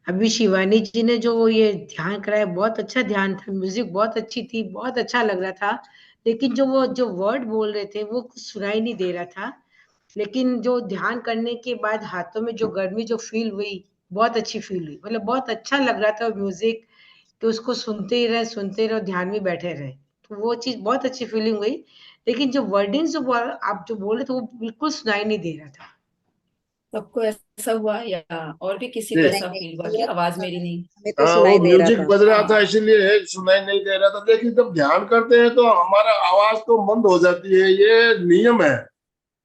अभी शिवानी जी ने जो ये ध्यान कराया, बहुत अच्छा ध्यान था, म्यूजिक बहुत अच्छी थी, बहुत अच्छा लग रहा था। लेकिन जो वर्ड बोल रहे थे वो कुछ सुनाई नहीं दे रहा था। लेकिन जो ध्यान करने के बाद हाथों में जो गर्मी जो फील हुई, बहुत अच्छी फील हुई, मतलब बहुत अच्छा लग रहा था म्यूजिक, कि उसको सुनते रहे और ध्यान में बैठे रहे। तो वो चीज बहुत अच्छी फीलिंग हुई। लेकिन जो वर्डिंग्स आप जो बोल रहे थे वो बिल्कुल सुनाई नहीं दे रहा था। सबको ऐसा हुआ या और भी किसी जी। को ऐसा फील हुआ कि आवाज मेरी नहीं? हमें तो हाँ, सुनाई वो दे रहा म्यूजिक था। बज रहा था हाँ। इसीलिए सुनाई नहीं दे रहा था। लेकिन जब ध्यान करते हैं तो हमारा आवाज तो बंद हो जाती है, ये नियम है।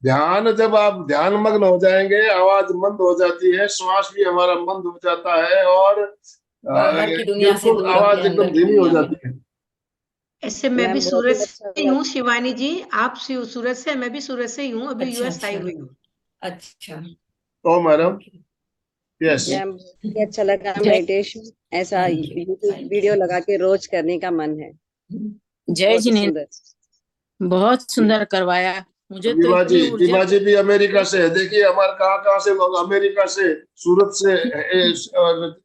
ध्यान, जब आप ध्यान मग्न हो जाएंगे आवाज बंद हो जाती है, श्वास भी हमारा बंद हो जाता है और बाहर की दुनिया से बिल्कुल दूर आवाज अपने एकदम अंदर की धीमी हो दुनिया में। जाती है। ऐसे मैं भी मैम बहुत सूरत ही अच्छा से हूँ शिवानी जी, आप सूरत से, मैं भी सूरत से ही हूँ, अभी अच्छा यूएस आई अच्छा हुई हूँ। अच्छा। ओ मैडम, ओके। यस। मैम बहुत ही अच्छा लगा जय मेडिटेशन। ऐसा thank you YouTube thank video you. लगा के रोज करने का मन है। जय बहुत ही जिनेन्द्र, सुंदर। बहुत सुंदर करवाया। मुझे तो विमा जी, इतनी ऊर्जा विमा जी भी अमेरिका से है। देखिए हमारे कहाँ कहाँ से लोग, अमेरिका से, सूरत से, और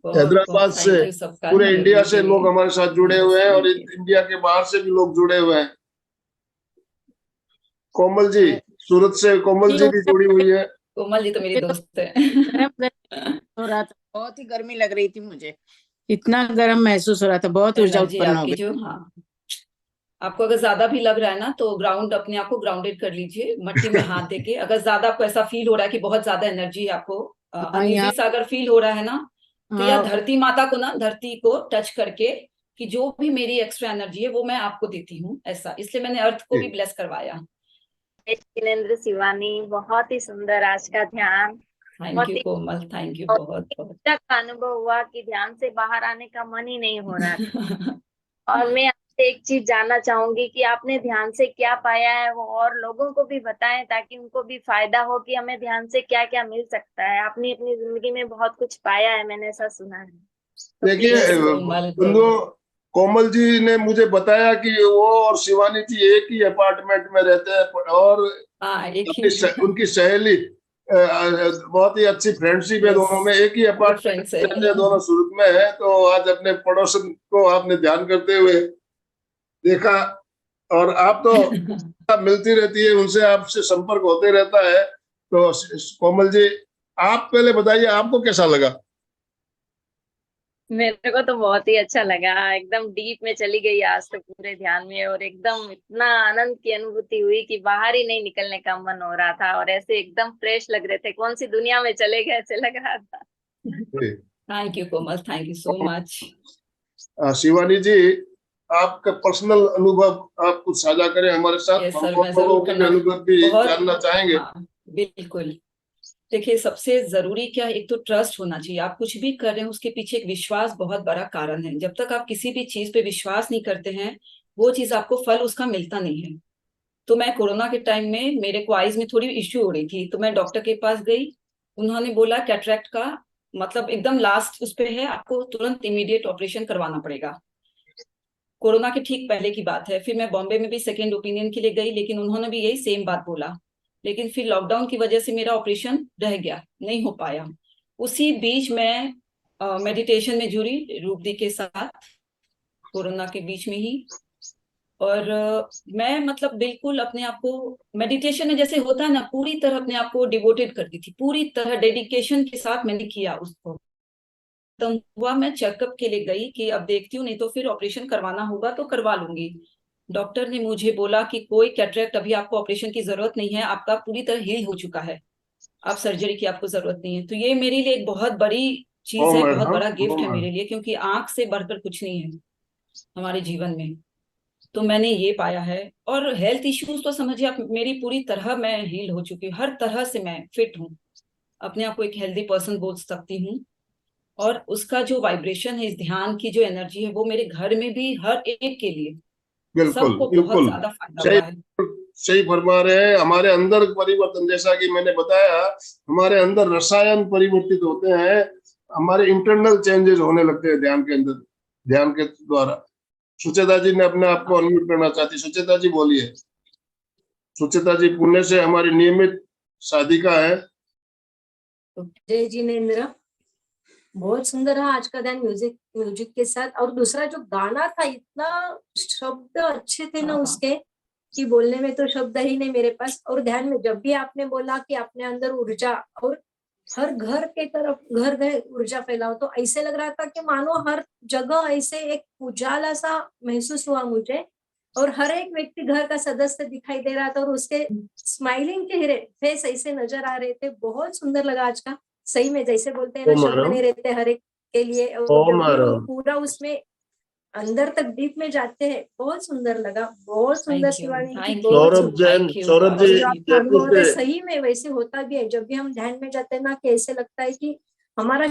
बहुत हैदराबाद बहुत से, थैंक यू सबका पूरे इंडिया जुड़ने से के लोग लिए। हमारे साथ जुड़े हुए हैं और थैंक यू। इंडिया के बाहर से भी लोग जुड़े हुए हैं। कोमल जी, सूरत से कोमल जी भी जुड़ी हुई है। कोमल जी तो मेरी मुझे तो दोस्त है। गरम गरम हो रहा था, बहुत ही गर्मी लग रही थी मुझे, इतना गर्म महसूस हो रहा था, बहुत ऊर्जा एनर्जी उत्पन्न हो आपकी गई। जो, हाँ, आपको अगर ज्यादा भी लग रहा है ना तो ग्राउंड, अपने आप को ग्राउंडेड कर लीजिए मट्टी में हाथ देके। अगर ज्यादा आपको ऐसा फील हो रहा है कि बहुत ज्यादा एनर्जी है आपको, हाँ अनइजी यहाँ, सा अगर फील हो रहा है ना, तो या हाँ धरती माता को ना, धरती को टच करके, कि जो भी मेरी एक्स्ट्रा एनर्जी है वो मैं आपको देती हूँ, ऐसा। इसलिए मैंने अर्थ को भी ब्लेस करवाया। जिनेन्द्र शिवानी, बहुत ही सुंदर आज का ध्यान। थैंक बहुत you he Komal, thank you बहुत बहुत। तक अनुभव हुआ कि ध्यान से बाहर आने का मन ही नहीं हो रहा था। और मैं आपसे एक चीज जानना चाहूंगी कि आपने ध्यान से क्या पाया है, वो और लोगों को भी बताएं ताकि उनको भी फायदा हो कि हमें ध्यान से क्या क्या मिल सकता है। आपने अपनी जिंदगी में बहुत कुछ पाया है, मैंने ऐसा सुना है। तो देखिए यस कोमल, तो उनको, कोमल जी ने मुझे बताया कि वो और शिवानी जी एक ही अपार्टमेंट में रहते हैं और हाँ एक अपनी ही। उनकी सहेली, बहुत ही अच्छी फ्रेंडशिप है दोनों में, एक ही गुड अपार्टमेंट फ्रेंड्स में है। रहते हैं, दोनों सूरत में है। तो आज अपने पड़ोसन को आपने ध्यान करते हुए देखा, और आप तो आप मिलती रहती है उनसे, आपसे संपर्क होते रहता है। तो कोमल जी, आप पहले बताइए आपको कैसा लगा? मेरे को तो बहुत ही अच्छा लगा, एकदम डीप में चली गई आज तो पूरे ध्यान में, और एकदम इतना आनंद की अनुभूति हुई कि बाहर ही नहीं निकलने का मन हो रहा था, और ऐसे एकदम फ्रेश लग रहे थे, कौन सी दुनिया में चले गए ऐसे लग रहा था। Thank you Komal, thank you so much. Shivani ji, आपका पर्सनल अनुभव आप कुछ साझा करें हमारे साथ, यस हम सर, और मैं लोगों जरूर के भी करना, अनुभव भी बहुत, जानना चाहेंगे। हाँ बिल्कुल। देखिए सबसे जरूरी क्या है, एक तो ट्रस्ट होना चाहिए। आप कुछ भी कर रहे हैं उसके पीछे एक विश्वास बहुत बड़ा कारण है। जब तक आप किसी भी चीज पे विश्वास नहीं करते हैं, वो चीज आपको फल उसका मिलता नहीं है। तो मैं कोरोना के टाइम में, मेरे को आईज में थोड़ी इश्यू हो रही थी, तो मैं डॉक्टर के पास गई। उन्होंने बोला कैटरेक्ट का मतलब एकदम लास्ट उस पे है, आपको तुरंत इमीडिएट ऑपरेशन करवाना पड़ेगा। कोरोना के ठीक पहले की बात है। फिर मैं बॉम्बे में भी सेकेंड ओपिनियन के लिए गई, लेकिन उन्होंने भी यही सेम बात बोला। लेकिन फिर लॉकडाउन की वजह से मेरा ऑपरेशन रह गया, नहीं हो पाया। उसी बीच मैं मेडिटेशन में जुड़ी रूप दी के साथ, कोरोना के बीच में ही। और मैं मतलब बिल्कुल अपने आप को मेडिटेशन में जैसे होता है ना, पूरी तरह अपने आप को डिवोटेड करती थी, पूरी तरह डेडिकेशन के साथ मैंने किया उसको। तो हुआ, मैं चेकअप के लिए गई कि अब देखती हूँ, नहीं तो फिर ऑपरेशन करवाना होगा तो करवा लूंगी। डॉक्टर ने मुझे बोला कि कोई कैटरेक्ट अभी आपको ऑपरेशन की जरूरत नहीं है, आपका पूरी तरह हील हो चुका है, आप सर्जरी की आपको जरूरत नहीं है। तो ये मेरे लिए एक बहुत बड़ी ओ चीज है, बहुत मैडम, बड़ा ओ गिफ्ट है मैडम। मेरे लिए, क्योंकि आंख से बढ़कर कुछ नहीं है हमारे जीवन में। तो मैंने ये पाया है। और हेल्थ इश्यूज तो समझिए आप, मेरी पूरी तरह मैं हील हो चुकी हूँ, हर तरह से मैं फिट हूँ, अपने आप को एक हेल्दी पर्सन बोल सकती हूँ। और उसका जो वाइब्रेशन है, इस ध्यान की जो एनर्जी है, वो मेरे घर में भी हर एक के लिए, बिल्कुल सबको बहुत बिल्कुल ज्यादा फायदा सही, हुआ है। सही फरमा रहे हैं। हमारे अंदर परिवर्तन, जैसा कि मैंने बताया, हमारे अंदर रसायन परिवर्तित होते हैं, हमारे इंटरनल चेंजेस होने लगते हैं ध्यान के अंदर, ध्यान के द्वारा। सुचेता जी ने अपने आप को अनम्यूट करना चाहती। सुचेता जी बोलिए। सुचेता जी पुणे से हमारी नियमित साधिका है। जय जिनेन्द्र, बहुत सुंदर है आज का ध्यान म्यूजिक के साथ। और दूसरा जो गाना था, इतना शब्द अच्छे थे ना हाँ। उसके कि बोलने में तो शब्द ही नहीं मेरे पास। और ध्यान में जब भी आपने बोला कि अपने अंदर ऊर्जा और हर घर के तरफ घर घर ऊर्जा फैलाओ, तो ऐसे लग रहा था कि मानो हर जगह ऐसे एक उजाला सा महसूस हुआ मुझे। और हर एक व्यक्ति घर का सदस्य दिखाई दे रहा था और उसके स्माइलिंग चेहरे फेस ऐसे नजर आ रहे थे। बहुत सुंदर लगा आज का। सही में जैसे बोलते हैं ना, ओ शब्द मैडम, नहीं रहते हर एक के लिए। और ओ जब भी हम मैडम। पूरा उसमें अंदर तक डीप में जाते हैं, बहुत सुंदर लगा। बहुत सुंदर thank you, Shivani ji, thank बहुत यू, सौरभ सुंदर। Jain, thank you. सौरभ और जी जो आप जयपुर अनुभव है, से। सही में वैसे होता भी है। जब भी हम ध्यान में जाते हैं ना, कि ऐसे लगता है कि हमारा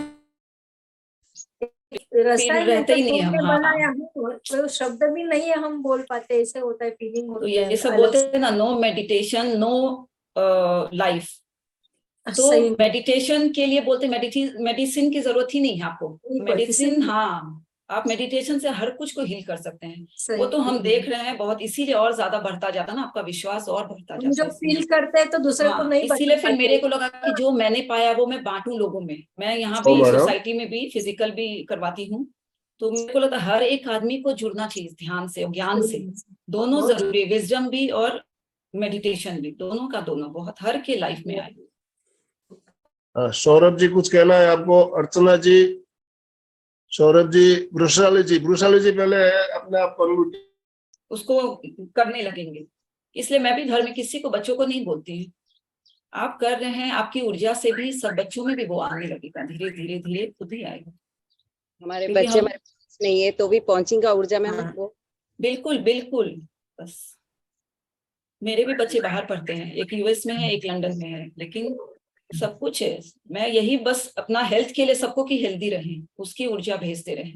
रास्ता फील ही रहते ऐसा ही नहीं हम। तुमने हाँ, बनाया है, तो शब्द भी नहीं है हम बोल पाते, ऐसे होता है, फीलिंग तो होती है ये सब अलग बोलते से। हैं ना, नो मेडिटेशन नो लाइफ। तो सही में मेडिटेशन के लिए बोलते मेडिसिन की जरूरत ही नहीं है आपको। किसी मेडिसिन, हाँ, आप मेडिटेशन से हर कुछ को हील कर सकते हैं। सही वो तो हम में। देख रहे हैं बहुत, इसीलिए और ज्यादा बढ़ता जाता है ना, आपका विश्वास और बढ़ता हम जाता जो है इसमें। फील करते हैं तो दूसरे को हाँ, नहीं बता इसीलिए फिर मेरे पाते। को लगा कि जो मैंने पाया वो मैं बांटूं लोगों में। मैं यहाँ ओ भी मैडम। सोसाइटी में भी फिजिकल भी करवाती हूँ। तो मेरे को लगा हर एक आदमी को जुड़ना चाहिए ध्यान से और ज्ञान से। दोनों बहुत जरूरी, विजडम भी और मेडिटेशन भी, दोनों का दोनों बहुत हर के लाइफ में आए। सौरभ जी कुछ कहना है आपको? अर्चना जी, सौरभ जी, वृषाली जी पहले अपने आप को अनम्यूट। उसको करने लगेंगे। इसलिए मैं भी घर में किसी को, बच्चों को नहीं बोलती हूँ। आप कर रहे हैं, आपकी ऊर्जा से भी सब बच्चों में भी वो आने लगेगा, धीरे धीरे धीरे खुद ही आएगा। हमारे क्योंकि बच्चे हम, हमारे पास नहीं है तो भी पहुंचेगा ऊर्जा में हाँ। वो। बिल्कुल बिल्कुल। बस मेरे भी बच्चे बाहर पढ़ते हैं, एक यूएस में है, एक लंदन में है, लेकिन सब कुछ है। मैं यही बस अपना हेल्थ के लिए सबको की हेल्दी रहे, उसकी ऊर्जा भेजते रहे।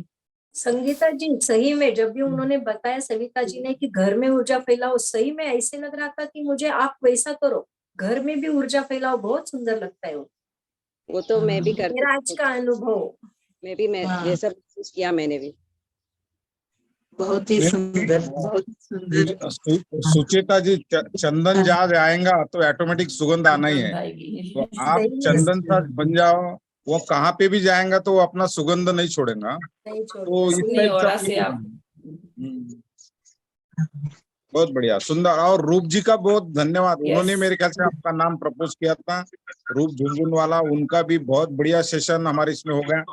संगीता जी, सही में जब भी उन्होंने बताया सविता जी ने कि घर में ऊर्जा फैलाओ, सही में ऐसे लग रहा था कि मुझे आप वैसा करो, घर में भी ऊर्जा फैलाओ। बहुत सुंदर लगता है वो तो मैं भी करती मेरा आज हूँ। का अनुभव। मैं हाँ। ये सब महसूस किया मैंने भी। बहुत ही सुंदर, बहुत सुंदर। सुचेता जी, चंदन जहाँ जाएगा तो ऑटोमेटिक सुगंध आना ही है। आएगी। तो आप सही में चंदन साथ बन जाओ, वो कहाँ पे भी जाएगा तो वो अपना सुगंध नहीं छोड़ेगा। नहीं छोड़ तो इस अपनी टाइप ऑरा से से आप। बहुत बढ़िया, सुंदर। और रूप जी का बहुत धन्यवाद। उन्होंने यस, मेरे ख्याल से आपका नाम प्रपोज किया था, रूप झुनझुनवाला। उनका भी बहुत बढ़िया सेशन हमारे इसमें हो गया।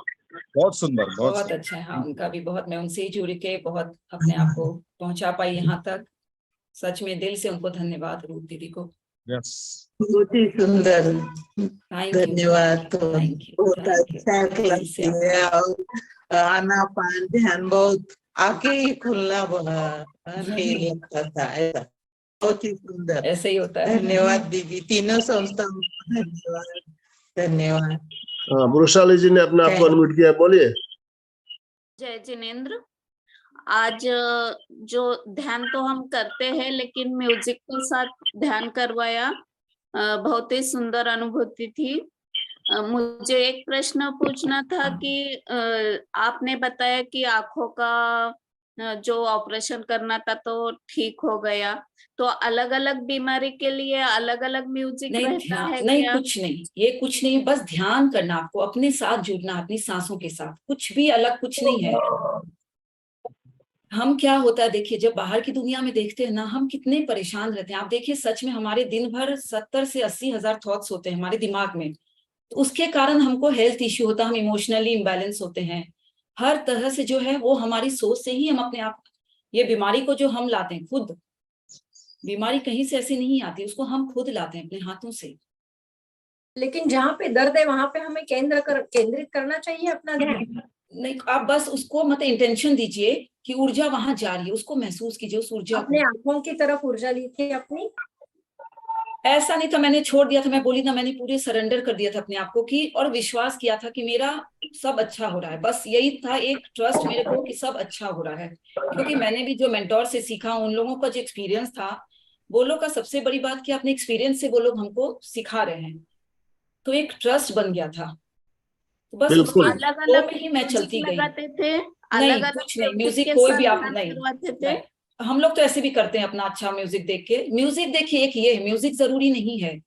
बहुत सुंदर, बहुत बहुत सुंदर। अच्छा है। हाँ, उनका भी बहुत, मैं उनसे ही जुड़ के बहुत अपने आप को पहुंचा पाई यहाँ तक। सच में दिल से उनको धन्यवाद, रूप दीदी को। यस, बहुत ही सुंदर, थैंक यू, धन्यवाद। तो थैंक यू, बहुत थैंक यू। अच्छा दिल से करती है। और आनापान ध्यान बहुत आके ही खुलना नहीं लगता था ऐसा। बहुत ही सुंदर, ऐसे ही होता है। धन्यवाद दीदी। तीनों संस्थाओं को धन्यवाद, धन्यवाद। वृषाली जी ने अपने आप को अनम्यूट किया, बोलिए। जय जिनेन्द्र, आज जो ध्यान तो हम करते हैं लेकिन म्यूजिक के साथ ध्यान करवाया, बहुत ही सुंदर अनुभूति थी। मुझे एक प्रश्न पूछना था कि आपने बताया कि आंखों का जो ऑपरेशन करना था तो ठीक हो गया, तो अलग अलग बीमारी के लिए अलग अलग म्यूजिक नहीं, रहता ध्यान है नहीं, क्या? कुछ नहीं, ये कुछ नहीं, बस ध्यान करना आपको, अपने साथ जुड़ना, अपनी सांसों के साथ, कुछ भी अलग कुछ नहीं है। हम क्या होता है, देखिए, जब बाहर की दुनिया में देखते हैं ना, हम कितने परेशान रहते हैं। आप देखिए, सच में हमारे दिन भर 70 से 80 हजार थॉट्स होते हैं हमारे दिमाग में। तो उसके कारण हमको हेल्थ इश्यू होता है, हम इमोशनली इम्बैलेंस होते हैं। हर तरह से जो है वो हमारी सोच से ही हम अपने आप, ये बीमारी को जो हम लाते हैं खुद, बीमारी कहीं से ऐसे नहीं आती, उसको हम खुद लाते हैं अपने हाथों से। लेकिन जहाँ पे दर्द है वहां पे हमें केंद्रित करना चाहिए अपना ध्यान। नहीं, आप बस उसको मतलब इंटेंशन दीजिए कि ऊर्जा वहां जा रही है, उसको महसूस कीजिए उस ऊर्जा अपने को। आंखों की तरफ ऊर्जा ली थी अपनी। ऐसा नहीं था, मैंने छोड़ दिया था, मैं बोली ना, मैंने पूरे सरेंडर कर दिया था अपने आप को कि, और विश्वास किया था कि मेरा सब अच्छा हो रहा है। बस यही था, एक ट्रस्ट मेरे को कि सब अच्छा हो रहा है। क्योंकि मैंने भी जो मेंटोर से सीखा, उन लोगों का जो एक्सपीरियंस था, वो लोग का सबसे बड़ी बात कि अपने एक्सपीरियंस से वो लोग हमको सिखा रहे हैं, तो एक ट्रस्ट बन गया था। तो बस उसके बिल्कुल। अलग फ्लो अलग में ही मैं म्यूजिक चलती गई। लगाते थे, नहीं, अलग अलग कुछ नहीं, म्यूजिक म्यूजिक के कोई साथ भी आप ध्यान नहीं, करवाते थे? नहीं। हम लोग तो ऐसे भी करते हैं अपना अच्छा म्यूजिक देख के। म्यूजिक देखिए, एक ये म्यूजिक जरूरी नहीं है।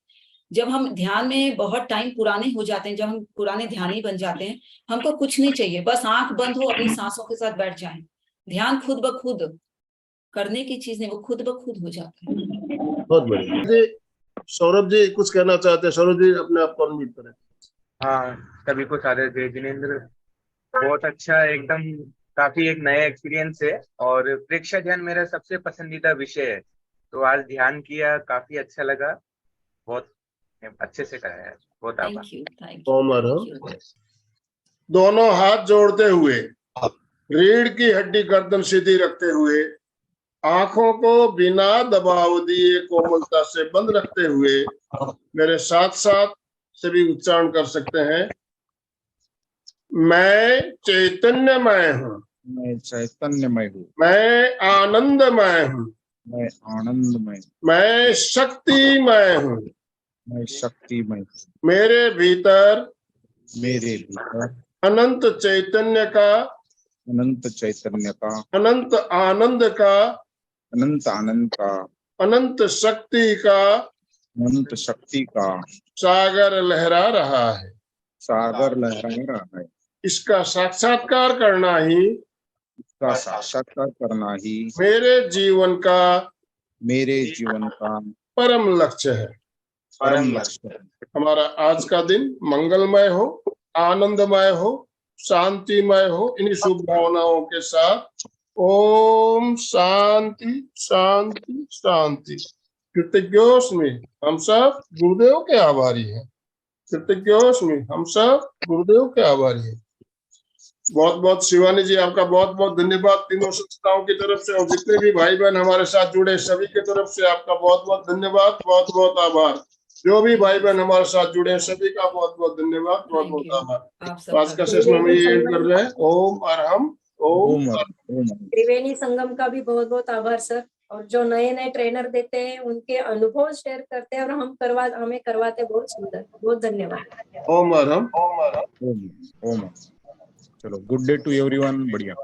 जब हम ध्यान में बहुत टाइम पुराने हो जाते हैं, जब हम पुराने ध्यानी बन जाते हैं, हमको कुछ नहीं चाहिए, बस आंख बंद हो, अपनी सांसों के साथ बैठ जाएं। ध्यान खुद ब खुद करने की चीज नहीं, वो खुद ब खुद हो जाता है। बहुत बढ़िया जी। सौरभ जी कुछ कहना चाहते हैं? सौरभ जी अपने आप को अनम्यूट करें। हाँ, सभी को सादर जय जिनेंद्र। बहुत अच्छा, एकदम काफी एक नया एक्सपीरियंस है और प्रेक्षा ध्यान मेरा सबसे पसंदीदा विषय है। तो आज ध्यान किया, काफी अच्छा लगा, बहुत अच्छे से कराया है। बहुत आभार। Thank you, thank you, Om thank Arham. You. दोनों हाथ जोड़ते हुए, रीढ़ की हड्डी गर्दन सीधी रखते हुए, आंखों को बिना दबाव दिए कोमलता से बंद रखते हुए मेरे साथ साथ सभी उच्चारण कर सकते हैं। मैं चैतन्यमय हूँ, मैं चैतन्यमय हूँ, मैं आनंदमय हूँ, मैं आनंदमय, मैं शक्तिमय हूँ, मैं शक्तिमय, मेरे भीतर मेरे भीतर अनंत चैतन्य का, अनंत चैतन्य का, अनंत आनंद का, अनंत आनंद का, अनंत शक्ति का अनंत शक्ति का सागर लहरा रहा है। सागर लहरा रहा है। इसका साक्षात्कार करना ही इसका साक्षात्कार करना ही मेरे जीवन का मेरे जीवन का परम लक्ष्य है। परम लक्ष्य है। हमारा आज का दिन मंगलमय हो, आनंदमय हो, शांतिमय हो। इन्हीं शुभ भावनाओं के साथ ओम शांति शांति शांति। कृतज्ञोस्मि, हम सब गुरुदेव के आभारी हैं। कृतज्ञोस्मि, हम सब गुरुदेव के आभारी हैं। बहुत बहुत शिवानी जी, आपका बहुत बहुत धन्यवाद तीनों संस्थाओं की तरफ से, और जितने भी भाई बहन हमारे साथ जुड़े सभी की तरफ से आपका बहुत बहुत धन्यवाद, बहुत बहुत आभार। जो भी भाई बहन हमारे साथ जुड़े हैं सभी का बहुत बहुत धन्यवाद, बहुत थैंक बहुत यू। आभार। आप तो आज का सबका सेशन हम ये एंड कर रहे हैं। ओम अरहम। ओम ओम अरहम। त्रिवेणी संगम का भी बहुत बहुत आभार सर। और जो नए नए ट्रेनर देते हैं उनके अनुभव शेयर करते हैं और हमें करवाते बहुत सुंदर। बहुत धन्यवाद। ओम अरहम। ओम ओम। चलो, गुड डे टू एवरीवन। बढ़िया।